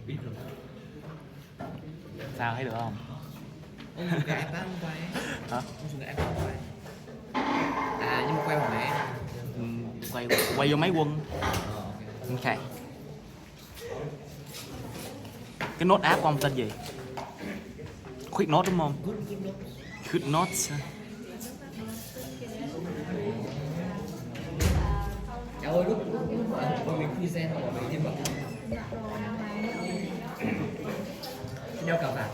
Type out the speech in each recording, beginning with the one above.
Biết rồi. Sao thấy được không? Ông dùng cái iPad không quay? Hả? Ông dùng cái iPad không quay? À nhưng mà quay bằng máy. Quay vô máy quân. Ok. Ok. Cái nốt app của ông tên gì? Quick Note đúng không? Quick Notes. Cháu ơi lúc mình present hoặc là mình đi bật đeo cà vạt.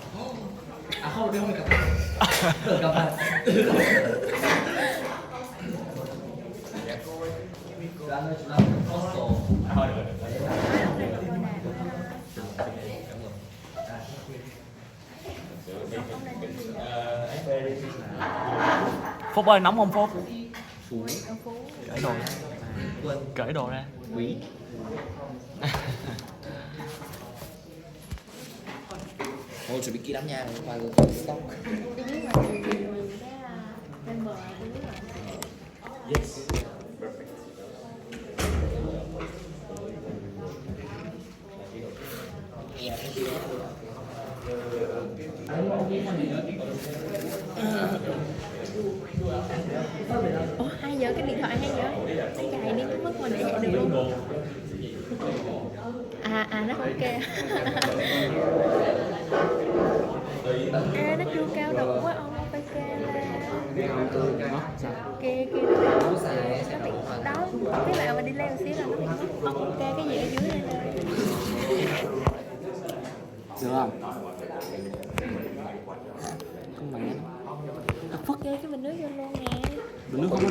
À không, đeo cà vạt. Đeo cà vạt. Phúc ơi, nóng không Phúc? Phú. Cởi đồ ra. Cởi đồ ra. Quý. Thôi chuẩn bị kỹ lắm nha, qua stock. Yes. Ủa, hay giờ cái điện thoại hay giờ nó chạy đi mất mình để chạy được luôn. Nó không kêu. Ê, nó chưa cao độ quá, ông không phải kêu là kia kia nó bị đó. Mấy bạn mà đi leo xíu là nó bị mất. Ông không kêu cái gì ở dưới đây nè. Được không? Không mẹ nó. Phất ghê cái bình nước vô luôn nè. Bình nước không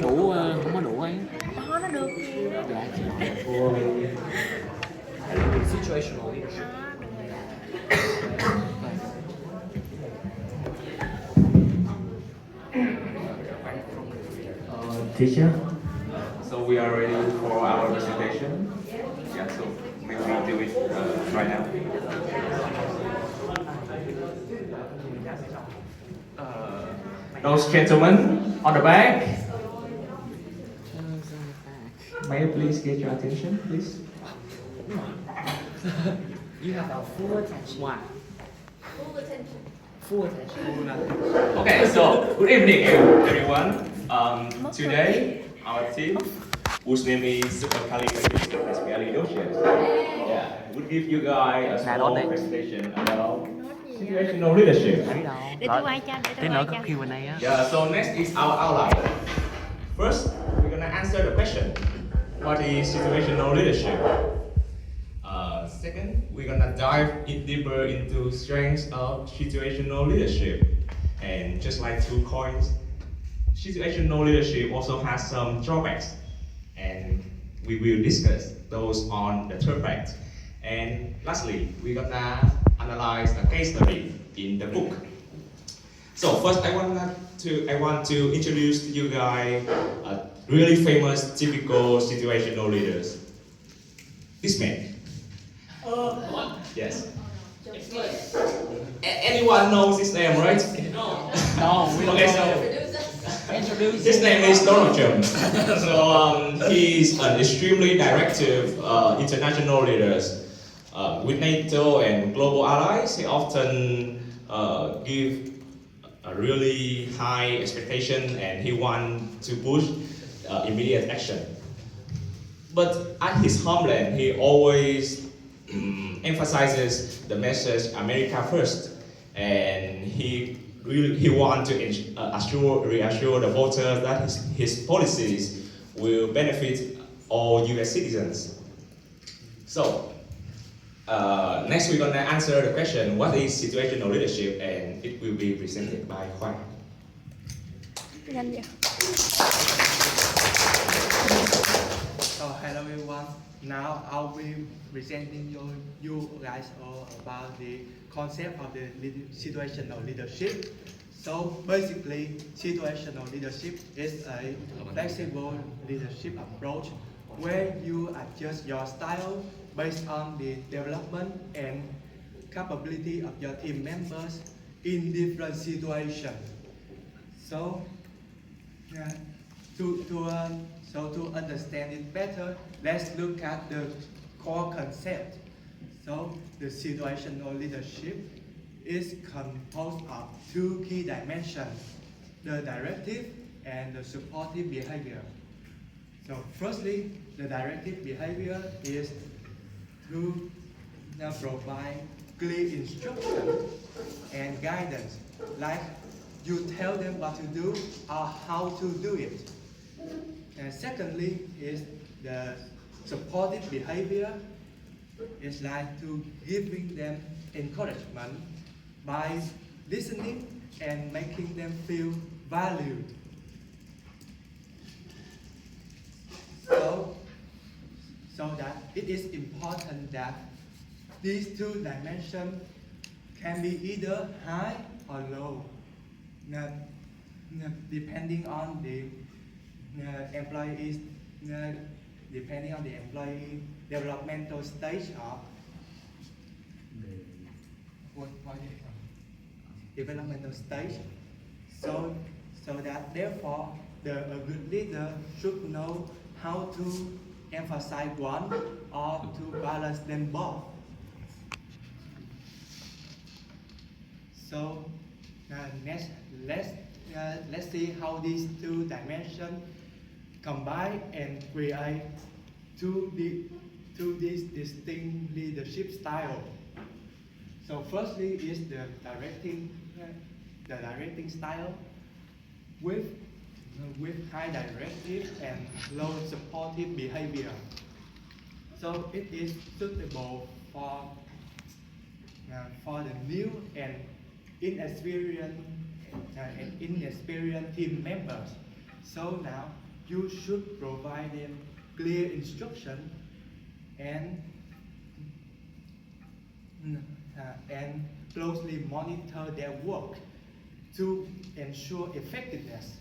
có đủ ấy. Đó, nó được kìa. Dạ. Situational leadership. Teacher, so we are ready for our presentation. Yeah, so we will do it right now. Those gentlemen on the back, may I please get your attention, please? You have our full attention. Wow. Full attention. Okay, so good evening, everyone. Today, our team, whose name is Situational Leadership, would give you guys a small presentation about situational leadership. Thấy đâu. Để tôi quay cho, Tí nữa có Q&A á. Yeah, so next is our outline. First, we're gonna answer the question, what is situational leadership? Second, we're gonna dive deeper into strengths of situational leadership. And just like 2 coins, situational leadership also has some drawbacks. And we will discuss those on the third part. And lastly, we're gonna analyze a case study in the book. So first, I want to introduce to you guys a really famous typical situational leaders. This man. Yes. Anyone knows his name, right? No, we don't Okay, know. so Introduce. his name is Donald Trump. So he's an extremely directive international leader. With NATO and global allies, he often give a really high expectation, and he wants to push immediate action. But at his homeland, he always emphasizes the message America first, and he wants to reassure the voters that his policies will benefit all U.S. citizens. So next we're gonna answer the question, what is situational leadership, and it will be presented by Juan. Nhanh vậy. So hello everyone. Now I'll be presenting you guys all about the concept of the situational leadership. So basically, situational leadership is a flexible leadership approach where you adjust your style based on the development and capability of your team members in different situations. So, to understand it better, let's look at the core concept. So the situational leadership is composed of two key dimensions, the directive and the supportive behavior. So firstly, the directive behavior is to provide clear instruction and guidance, like you tell them what to do or how to do it. And secondly is the supportive behavior. It's like to giving them encouragement by listening and making them feel valued. So that it is important that these two dimensions can be either high or low, depending on the employees, depending on the employee developmental stage of developmental stage. So that therefore a good leader should know how to emphasize one or to balance them both. So next, let's see how these two dimensions combine and create these distinct leadership styles. So firstly is the directing style with high directive and low supportive behavior. So it is suitable for the new and inexperienced team members. So now you should provide them clear instruction and closely monitor their work to ensure effectiveness.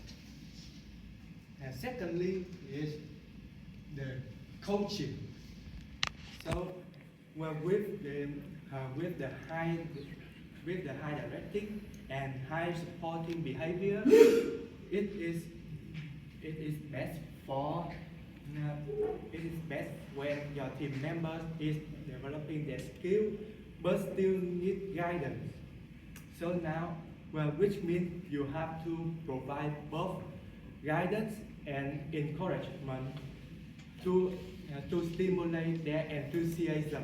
And secondly is the coaching. So with the high directing and high supporting behavior, it is best when your team members is developing their skill but still need guidance. So now, which means you have to provide both guidance and encouragement to stimulate their enthusiasm.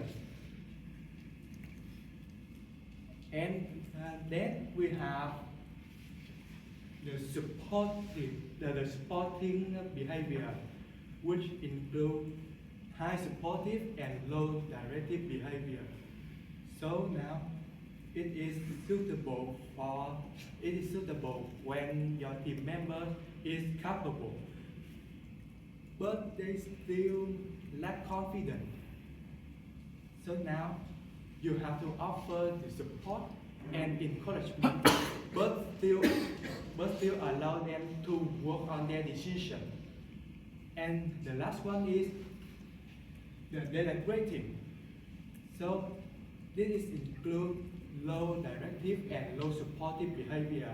And then we have the supporting behavior, which include high supportive and low directive behavior. So now it is suitable when your team member is capable, but they still lack confidence. So now you have to offer the support and encouragement, but still allow them to work on their decision. And the last one is the delegating. So this includes low directive and low supportive behavior.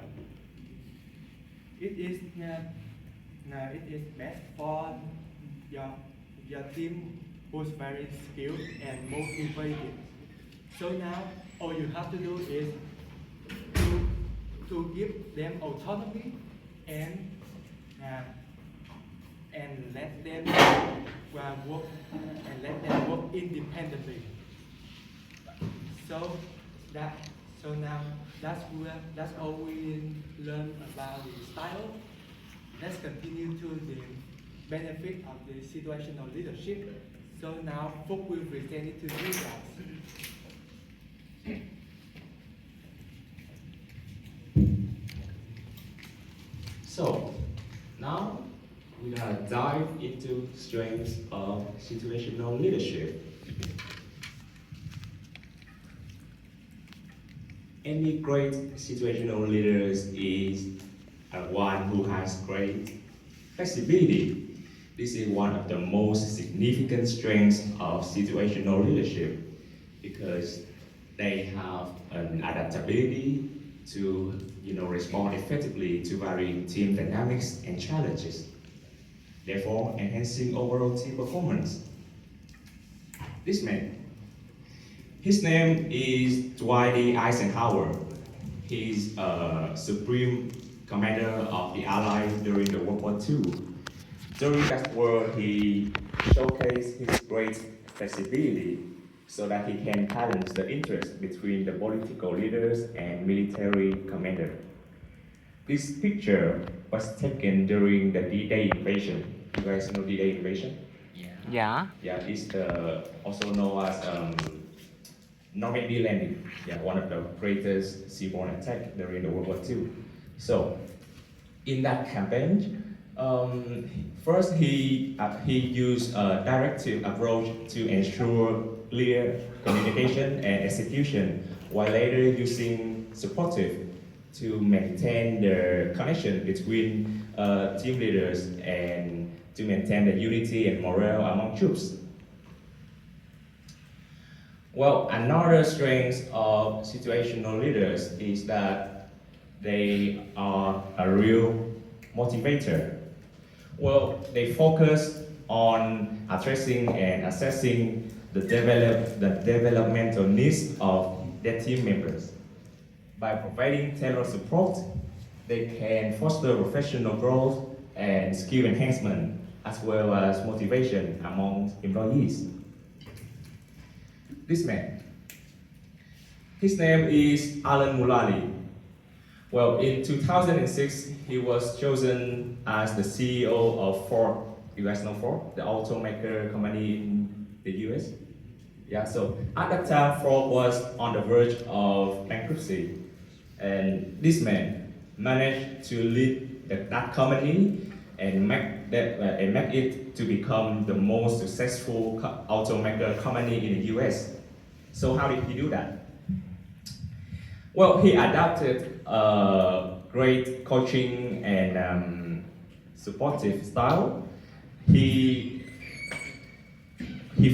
It is best for your team who's very skilled and motivated. So now all you have to do is to give them autonomy and let them work independently. So now that's all we learned about the style. Let's continue to the benefit of the situational leadership. So now Phúc will present it to you guys. So now we're gonna dive into strengths of situational leadership. Any great situational leaders is one who has great flexibility. This is one of the most significant strengths of situational leadership because they have an adaptability to respond effectively to varying team dynamics and challenges, therefore enhancing overall team performance. This meant His name is Dwight Eisenhower. He's a supreme commander of the Allies during the World War II. During that war, he showcased his great flexibility so that he can balance the interest between the political leaders and military commander. This picture was taken during the D-Day invasion. You guys know D-Day invasion? Dạ. Yeah, it's also known as Normandy landing. Yeah, one of the greatest seaborne attacks during the World War II. So, in that campaign, first he used a directive approach to ensure clear communication and execution, while later using supportive to maintain the connection between team leaders and to maintain the unity and morale among troops. Well, another strength of situational leaders is that they are a real motivator. Well, they focus on addressing and assessing the developmental needs of their team members. By providing tailored support, they can foster professional growth and skill enhancement, as well as motivation among employees. This man, his name is Alan Mulally. Well, in 2006, he was chosen as the CEO of Ford. You guys know Ford, the automaker company in the US? Yeah, so at that time, Ford was on the verge of bankruptcy. And this man managed to lead that company and make it to become the most successful automaker company in the US. So how did he do that? Well, he adapted a great coaching and supportive style. He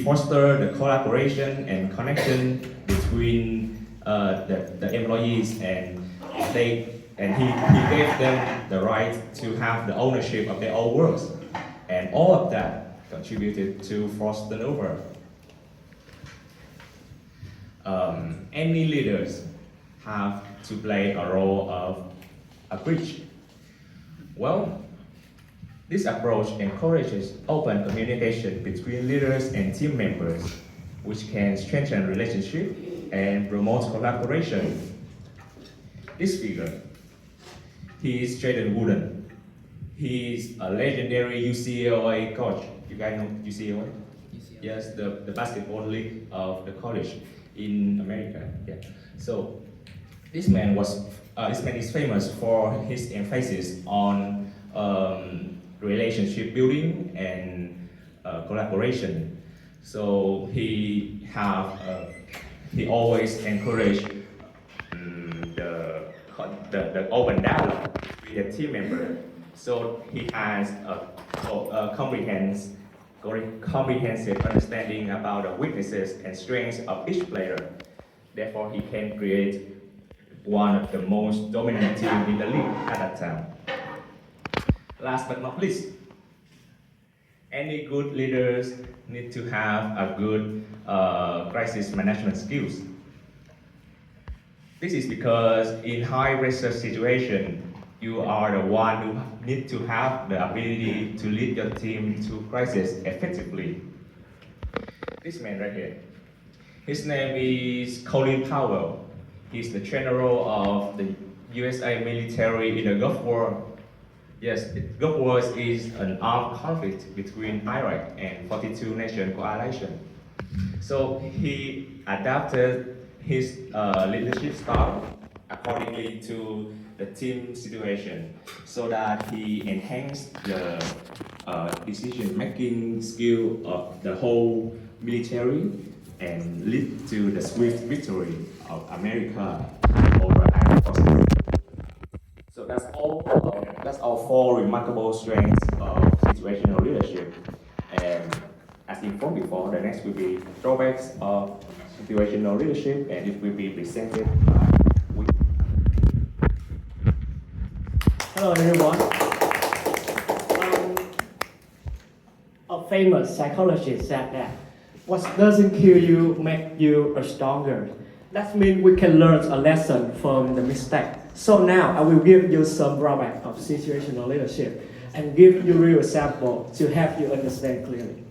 fostered the collaboration and connection between the employees, and he gave them the right to have the ownership of their own works, and all of that contributed to Ford's turnover. Any leaders have to play a role of a bridge. Well, this approach encourages open communication between leaders and team members, which can strengthen relationships and promote collaboration. This figure, he is Jaden Wooden. He is a legendary UCLA coach. You guys know UCLA? Yes, the basketball league of the college in America. Yeah. So this man is famous for his emphasis on relationship building and collaboration. So he always encouraged the open dialogue with the team member. So he has a comprehensive understanding about the weaknesses and strengths of each player. Therefore, he can create one of the most dominant teams in the league at that time. Last but not least, any good leaders need to have a good crisis management skills. This is because in high-risk situation, you are the one who need to have the ability to lead your team to crisis effectively. This man right here, his name is Colin Powell. He's the general of the USA military in the Gulf War. Yes, the Gulf War is an armed conflict between Iraq and 42 nation coalition. So he adapted his leadership style accordingly to the team situation, so that he enhanced the decision-making skill of the whole military and lead to the swift victory of America over Iraq forces. So that's all four remarkable strengths of situational leadership. And as informed before, the next will be drawbacks of situational leadership, and it will be presented by Hello everyone. A famous psychologist said that What doesn't kill you make you a stronger. That means we can learn a lesson from the mistake. So now I will give you some drawback of situational leadership and give you real example to help you understand clearly.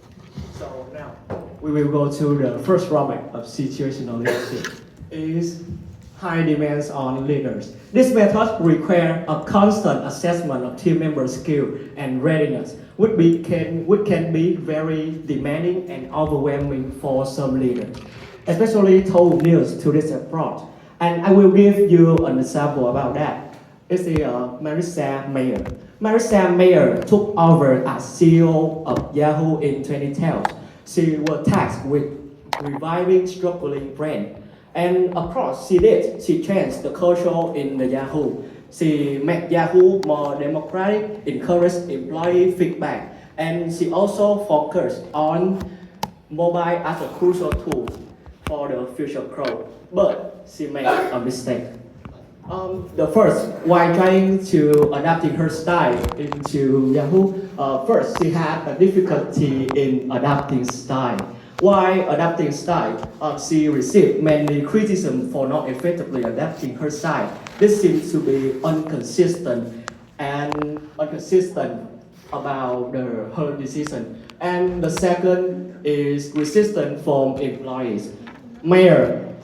So now we will go to the first drawback of situational leadership is high demands on leaders. This method requires a constant assessment of team members' skill and readiness, which can be very demanding and overwhelming for some leaders, especially those new to this approach. And I will give you an example about that. It's Marissa Mayer. Marissa Mayer took over as CEO of Yahoo in 2012. She was tasked with reviving struggling brand. And of course, she did. She changed the culture in the Yahoo. She made Yahoo more democratic, encouraged employee feedback, and she also focused on mobile as a crucial tool for the future growth. But she made a mistake. The first, while trying to adapting her style into Yahoo, first she had a difficulty in adapting style. While adapting style, she received many criticism for not effectively adapting her style. This seems to be inconsistent about her decision. And the second is resistance from employees. Mayor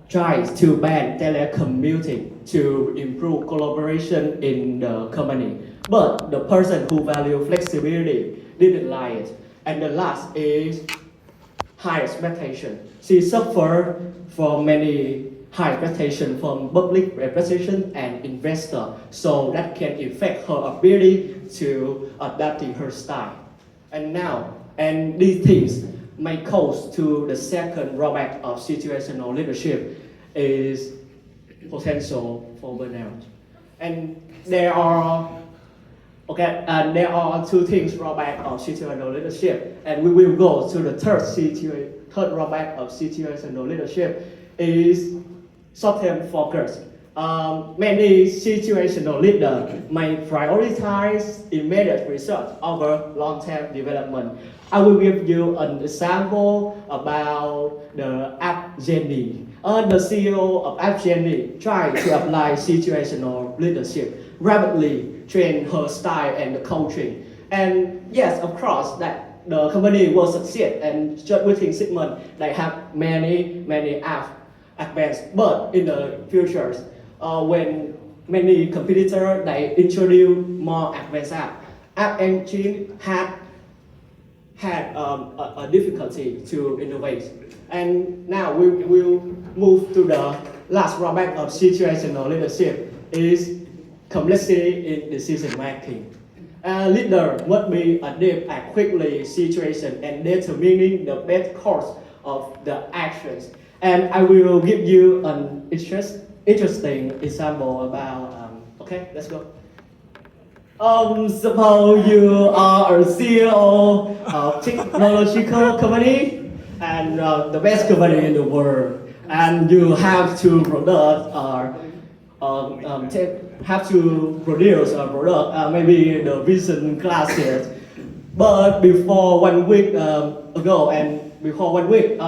tries to ban telecommuting to improve collaboration in the company, but the person who values flexibility didn't like it. And the last is high expectation. She suffered from many high expectations from public representation and investor, so that can affect her ability to adapting her style. And these things may cause to the second drawback of situational leadership is potential for burnout. And there are two things drawback of situational leadership, and we will go to the third drawback of situational leadership is short-term focus. Many situational leaders may prioritize immediate result over long-term development. I will give you an example about the app Jenny. The CEO of app Jenny tried to apply situational leadership, rapidly train her style and the coaching. And yes, of course, that the company will succeed, and just within 6 months, they have many apps advanced. But in the future, when many competitors they introduce more advanced app engine had a difficulty to innovate. And now we will move to the last drawback of situational leadership is complexity in decision making. A leader must be adept at quickly situation and determining the best course of the actions. And I will give you an interesting example about, okay, let's go. Suppose you are a CEO of technological company and the best company in the world, and you have to produce a product, maybe the vision glasses. But before 1 week ago,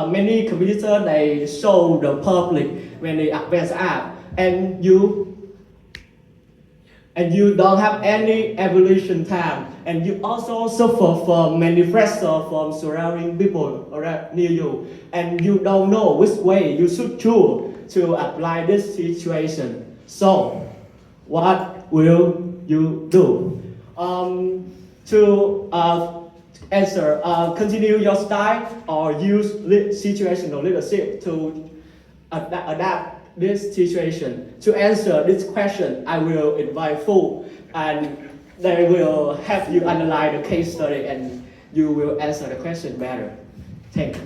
many competitors they show the public many advanced app, and you don't have any evolution time, and you also suffer from many pressure from surrounding people around near you, and you don't know which way you should choose to apply this situation. So, what will you do? To answer, continue your style or use situational leadership to adapt this situation. To answer this question, I will invite Fu, and they will help you analyze the case study, and you will answer the question better. Thank you.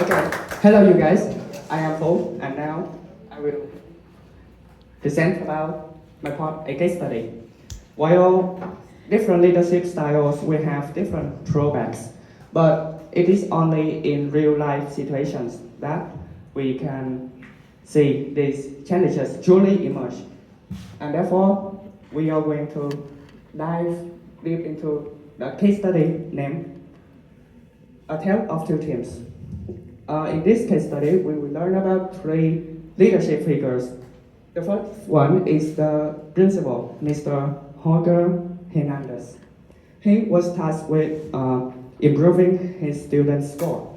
Okay, hello you guys. I am Fu, and now I will present about my part, a case study. While different leadership styles will have different drawbacks, but it is only in real life situations that we can see these challenges truly emerge. And therefore, we are going to dive deep into the case study named A Tale of Two Teams. In this case study, we will learn about three leadership figures. The first one is the principal, Mr. Jorge Hernandez. He was tasked with improving his students' score.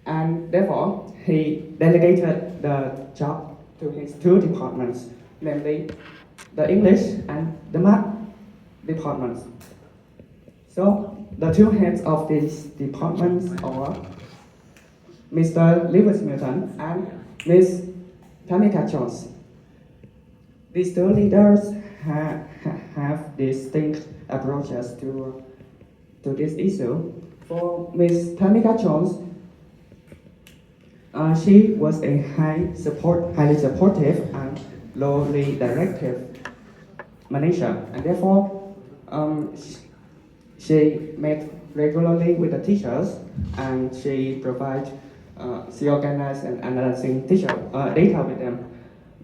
And therefore, he delegated the job to his two departments, namely the English and the math departments. So, the two heads of these departments are Mr. Lewis Milton and Ms. Tamika Jones. These two leaders have distinct approaches to this issue. For Ms. Tamika Jones, she was a highly supportive and lowly directive manager, and therefore she met regularly with the teachers, and she organized and analyzing data with them.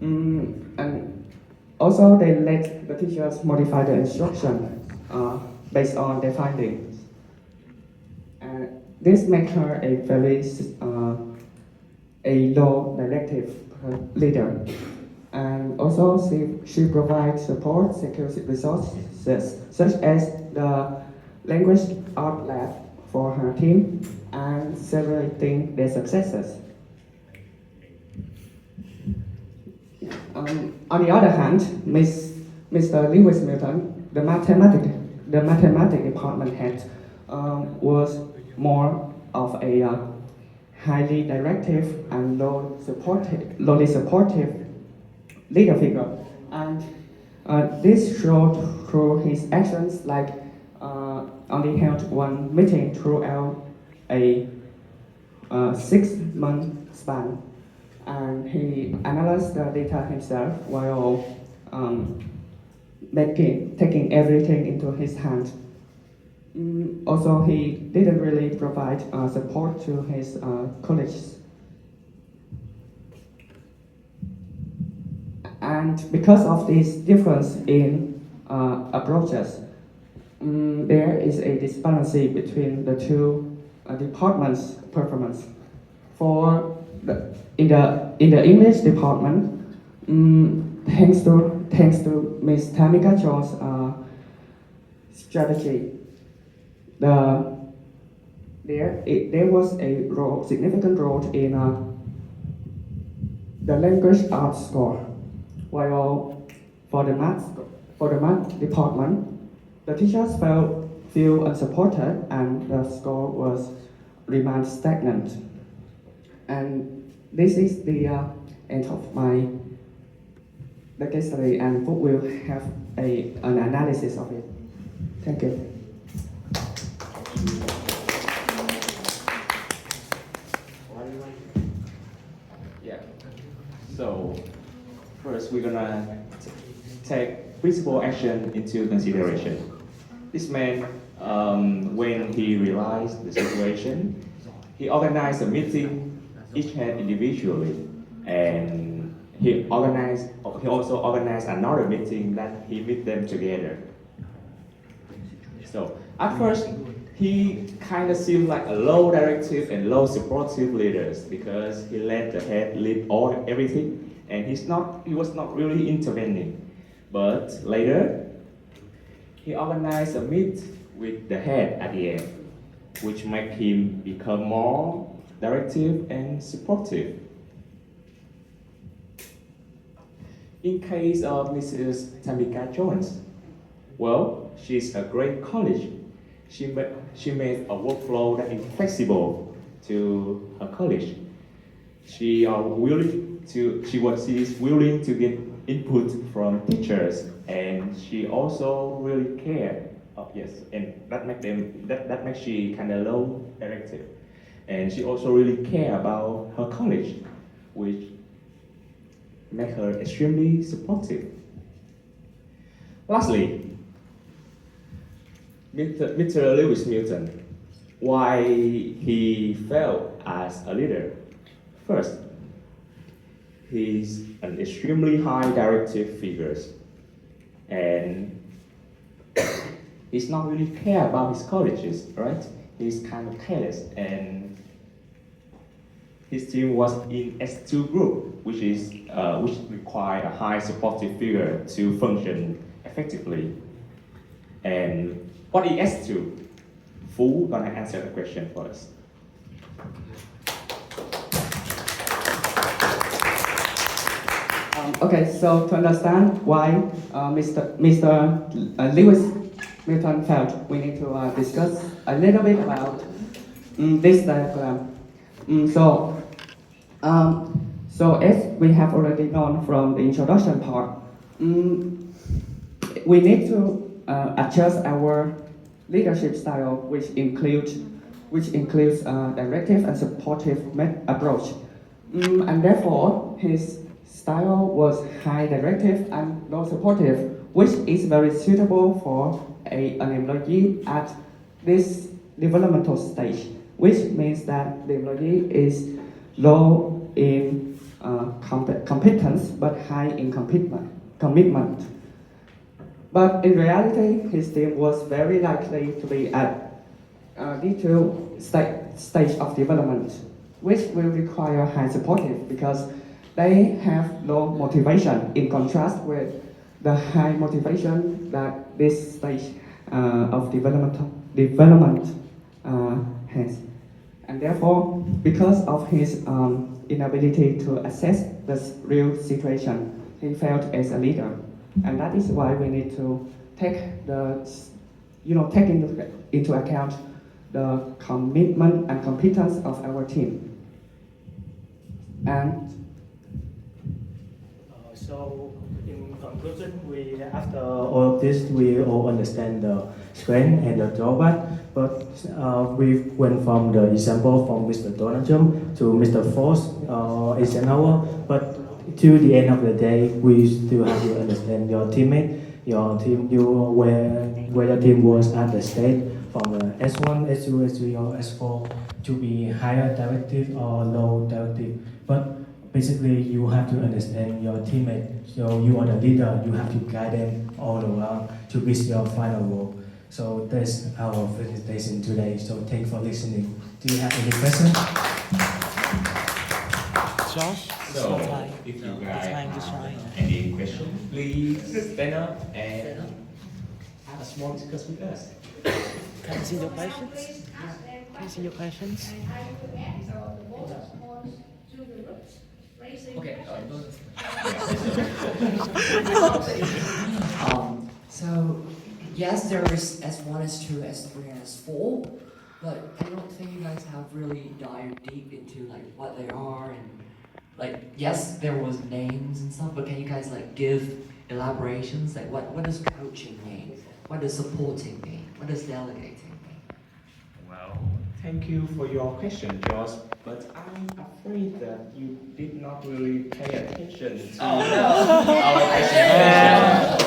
And also they let the teachers modify the instruction based on their findings. This makes her a very a low directive leader. And also she provides support security resources such as the language art lab for her team and celebrating their successes. On the other hand, Mr. Lewis Milton, the mathematics department head, was more of a highly directive and lowly supportive leader figure, and this showed through his actions, like only held one meeting throughout a 6-month span, and he analyzed the data himself while taking everything into his hand. Also, he didn't really provide support to his colleagues. And because of this difference in approaches, there is a disbalance between the two departments' performance. In the English department, thanks to Ms. Tamika Jones' strategy, there was a significant role in the language arts score, while for the math department, the teachers feel unsupported and the score remained stagnant. And this is the end of the case study, and we'll have an analysis of it. Thank you. Yeah. So first, we're gonna take principal action into consideration. This man, when he realized the situation, he organized a meeting, each head individually, and he also organized another meeting that he meet them together. So at first, he kind of seemed like a low directive and low supportive leader because he let the head lead everything, and he was not really intervening. But later, he organized a meet with the head at the end, which made him become more directive and supportive. In case of Mrs. Tamika Jones, well, she's a great colleague. She made a workflow that is flexible to her college. She is willing to get input from teachers, and she also really cared. Yes, and that makes she kind of low directive, and she also really care about her college, which make her extremely supportive. Lastly, Mr. Lewis Milton, why he failed as a leader. First, he's an extremely high directive figure, and he's not really care about his colleges, right? He's kind of careless, and his team was in S2 group, which require a high supportive figure to function effectively. And what is S2? Fu gonna answer the question for us. Okay, so to understand why Mr. Lewis Milton felt we need to discuss a little bit about this diagram. So as we have already known from the introduction part, we need to adjust our leadership style, which includes directive and supportive approach, and therefore his style was high directive and low supportive, which is very suitable for an employee at this developmental stage, which means that the employee is low in competence but high in commitment. But in reality, his team was very likely to be at D2 stage of development, which will require high supportive because they have low motivation in contrast with the high motivation that this stage of development has. And therefore, because of his inability to assess the real situation, he failed as a leader. And that is why we need to take into account the commitment and competence of our team. And so, in conclusion, after all of this, we all understand the strength and the drawback. But we went from the example from Mr. Donald Trump to Mr. Foss, Eisenhower. But to the end of the day, we still have to understand your teammate, your team, where your team was at the state from S1, S2, S3, or S4 to be higher directive or low directive. But basically, you have to understand your teammate. So you are the leader. You have to guide them all around to reach your final goal. So that's our presentation today. So thanks for listening. Do you have any questions? Josh? So, if you guys have any questions, please stand up and have a small discussion with us. Can I see your questions? Can I see your questions? Okay. So, yes, there is S1, S2, S3, and S4, but I don't think you guys have really dived deep into like what they are and like, yes, there was names and stuff, but can you guys like give elaborations? Like what does coaching mean? What does supporting mean? What does delegating mean? well, thank you for your question, Josh. But I'm afraid that you did not really pay attention to our presentation.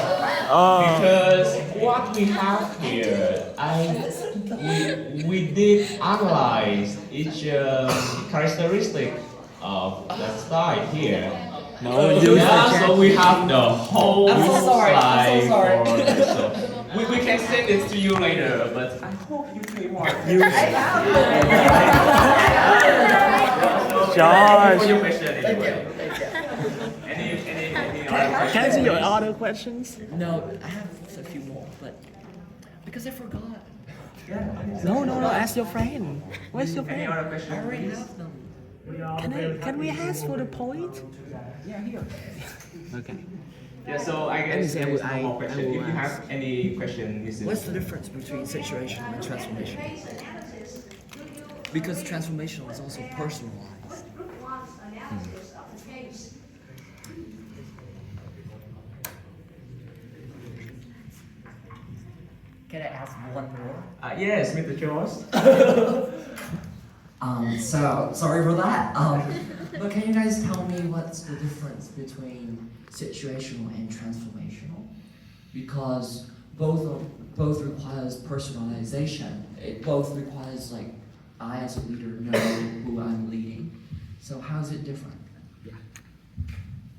Because what we have here, we did analyze each characteristic of the slide here. So we have the whole slide for this. So we can send it to you later, but I hope you pay more attention. Josh. For your question anyway. Any other questions? Can I see your other questions? No, I have a few more, but because I forgot. No, ask your friend. Where's your Any friend? other questions? I already have them. Can we ask for the point? Yeah, here. Okay. Yeah, so I guess I there will- is no more I question. will If you ask. have any question, this is. What's the difference between situational and transformational? Because transformational is also personalized. Can I ask one more? Yes, Mr. George. So sorry for that. But can you guys tell me what's the difference between situational and transformational? Because both requires personalization. It both requires like I as a leader know who I'm leading. So how is it different?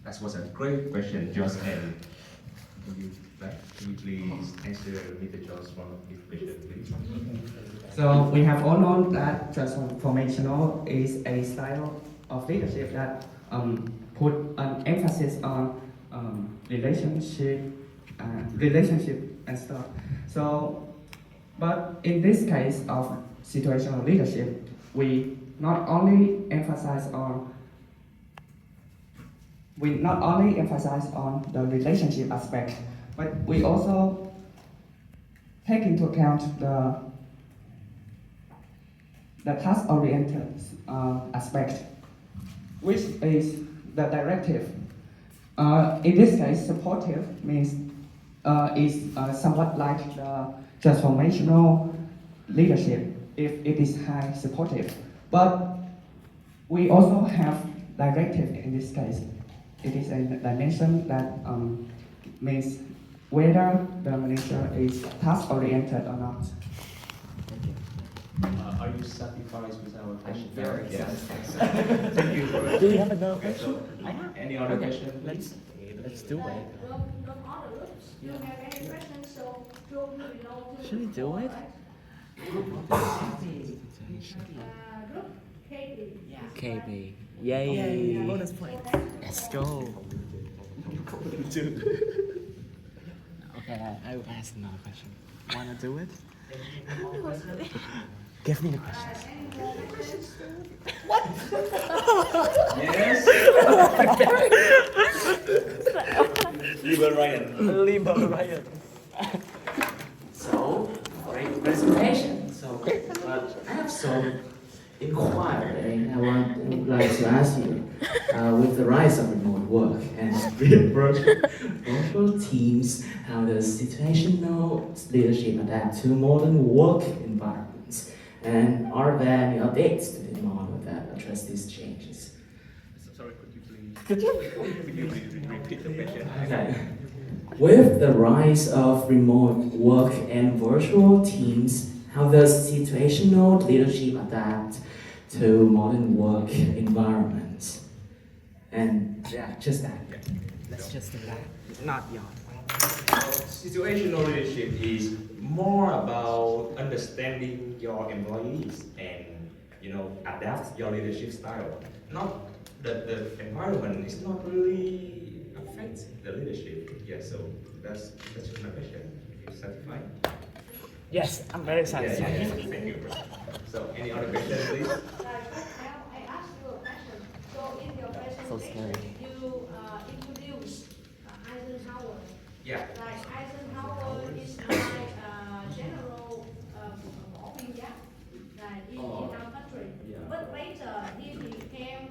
That was a great question, Josh. And you back. Can you please answer Mr. John's one of his questions, please? So we have all known that transformational is a style of leadership that put an emphasis on relationship and stuff. So, but in this case of situational leadership, we not only emphasize on the relationship aspect, but we also take into account the task-oriented aspect, which is the directive. In this case, supportive means is somewhat like the transformational leadership if it is high supportive. But we also have directive in this case. It is a dimension that means whether the manager is task-oriented or not. Are you satisfied with our question? very Yes. satisfied. Thank you. Do you have another Okay, so, question? any other question, please? Let's do it. From other groups, do you have any questions? So group you belong to. Should we do it? Group KB. KB. Yay. Bonus points. Let's go. Okay, I will ask another question. Wanna do it? Give me the questions. Yes. Liberation. So, great presentation. So, I have some inquiry I would like to ask you. With the rise of remote work and virtual teams, how does situational leadership adapt to modern work environments? And are there any updates to the model that address these changes? Sorry, could you please repeat the question? Okay. With the rise of remote work and virtual teams, how does situational leadership adapt to modern work environments? And yeah, just that. Let's just do that. Not yawn. Situational leadership is more about understanding your employees and adapt your leadership style. Not the environment is not really affect the leadership. Yeah, so that's just my question. Are you satisfied? Yes, I'm very Yeah, satisfied. thank you. So any other questions, please? Now I ask you a question. So in your presentation, scary. you introduce Eisenhower. Yeah. Like Eisenhower is like general opinion like in our country. Yeah. But later he became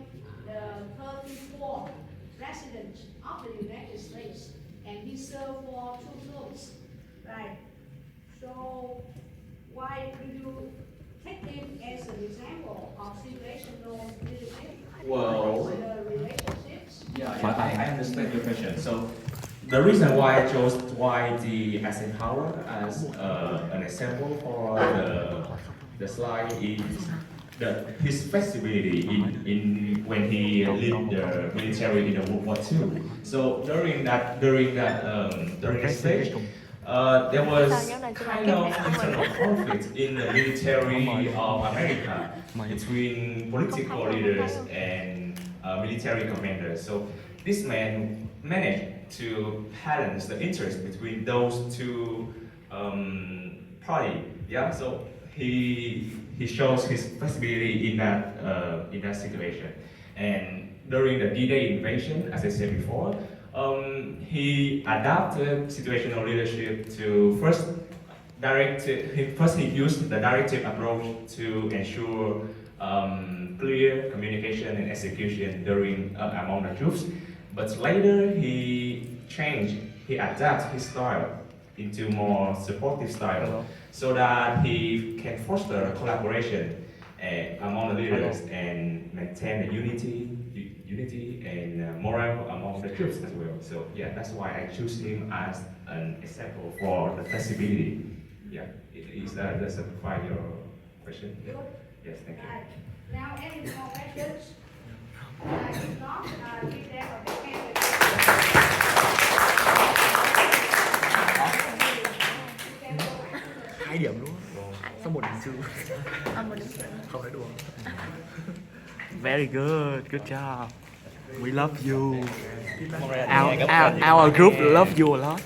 the 34th president of the United States, and he served for 2 terms, right? So why do you take him as an example of situational leadership? Well, The relationships. I understand your question. So the reason why I chose the Eisenhower as an example for the slide is his flexibility in when he led the military in the World War II. So during that stage, there was kind of internal conflict in the military of America between political leaders and military commanders. So this man managed to balance the interest between those two parties. Yeah, so he shows his flexibility in that situation. And during the D-Day invasion, as I said before, he adapted situational leadership to he used the directive approach to ensure clear communication and execution among the troops. But later he adapted his style into more supportive style so that he can foster collaboration among the leaders and maintain the unity and morale among the troops as well. So yeah, that's why I choose him as an example for the flexibility. Yeah, does that satisfy your question? Yeah. Yes, thank you. Right. Now any more questions? If not, give them a big hand. 2 điểm đúng không? Xong 1 điểm trừ. Một điểm trừ. Không nói đùa. Very good, good job. We love you. Our group love you a lot.